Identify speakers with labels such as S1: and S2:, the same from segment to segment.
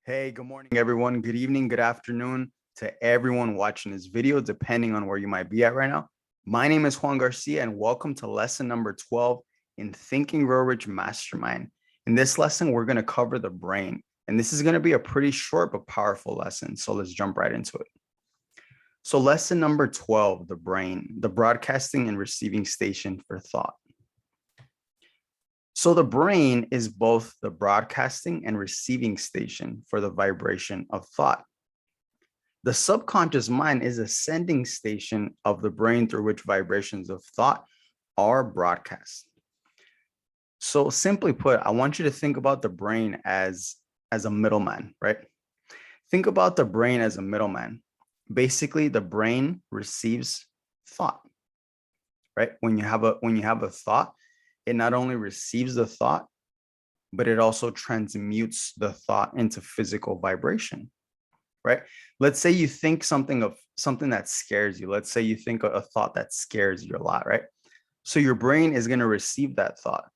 S1: Hey, good morning, everyone. Good evening, good afternoon to everyone watching this video, depending on where you might be at right now. My name is Juan Garcia, and welcome to lesson number 12 in Think and Grow Rich Mastermind. In this lesson, we're going to cover the brain, and this is going to be a pretty short but powerful lesson. So let's jump right into it. So lesson number 12, the brain, the broadcasting and receiving station for thought. So the brain is both the broadcasting and receiving station for the vibration of thought. The subconscious mind is a sending station of the brain through which vibrations of thought are broadcast. So simply put, I want you to think about the brain as a middleman, right? Think about the brain as a middleman. Basically, the brain receives thought, right? When you have a thought, it not only receives the thought, but it also transmutes the thought into physical vibration, right? Let's say you think something that scares you. Let's say you think a thought that scares you a lot, right? So your brain is going to receive that thought.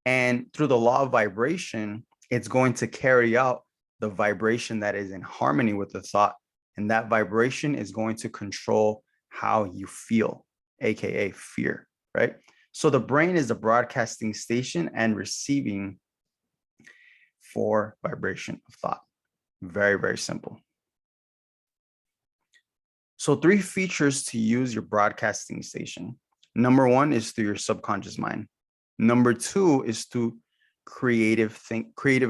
S1: And through the law of vibration, it's going to carry out the vibration that is in harmony with the thought. And that vibration is going to control how you feel, AKA fear, right? So the brain is the broadcasting station and receiving for vibration of thought. Very, very simple. So 3 features to use your broadcasting station. Number 1 is through your subconscious mind. Number 2 is through creative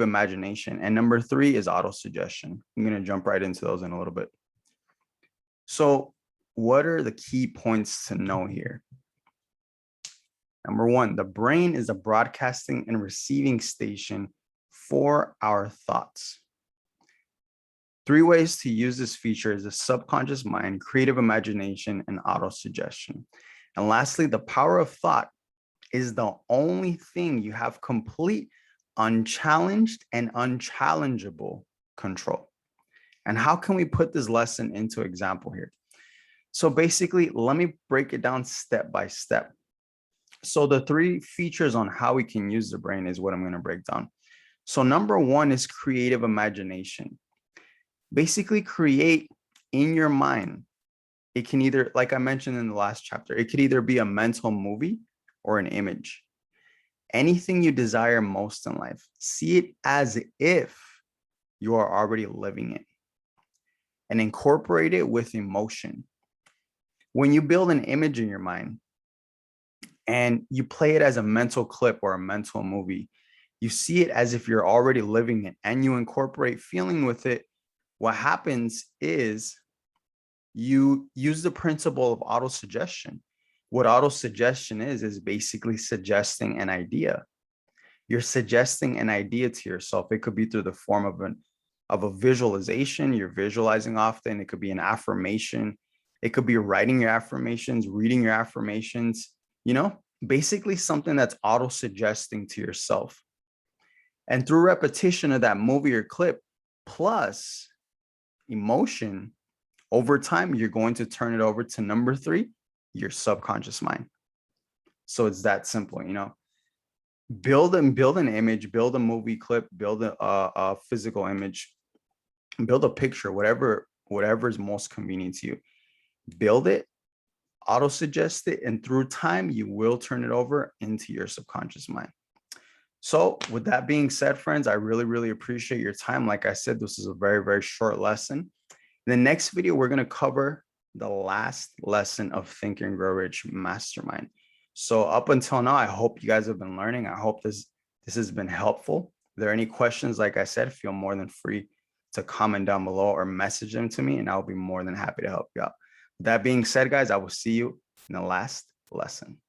S1: imagination. And number 3 is autosuggestion. I'm going to jump right into those in a little bit. So what are the key points to know here? Number 1, the brain is a broadcasting and receiving station for our thoughts. 3 ways to use this feature is the subconscious mind, creative imagination, and autosuggestion. And lastly, the power of thought is the only thing you have complete, unchallenged, and unchallengeable control. And how can we put this lesson into example here? So basically, let me break it down step by step. So the 3 features on how we can use the brain is what I'm going to break down. So number 1 is creative imagination. Basically create in your mind. It can either, like I mentioned in the last chapter, it could either be a mental movie or an image. Anything you desire most in life, see it as if you are already living it and incorporate it with emotion. When you build an image in your mind, and you play it as a mental clip or a mental movie, you see it as if you're already living it and you incorporate feeling with it. What happens is you use the principle of autosuggestion. What autosuggestion is basically suggesting an idea. You're suggesting an idea to yourself. It could be through the form of a visualization. You're visualizing often. It could be an affirmation. It could be writing your affirmations, reading your affirmations. Basically something that's auto-suggesting to yourself. And through repetition of that movie or clip, plus emotion, over time, you're going to turn it over to number 3, your subconscious mind. So it's that simple, build an image, build a movie clip, build a physical image, build a picture, whatever is most convenient to you. Build it, auto-suggest it, and through time, you will turn it over into your subconscious mind. So with that being said, friends, I really, really appreciate your time. Like I said, this is a very, very short lesson. In the next video, we're going to cover the last lesson of Think and Grow Rich Mastermind. So up until now, I hope you guys have been learning. I hope this has been helpful. If there are any questions, like I said, feel more than free to comment down below or message them to me, and I'll be more than happy to help you out. That being said, guys, I will see you in the last lesson.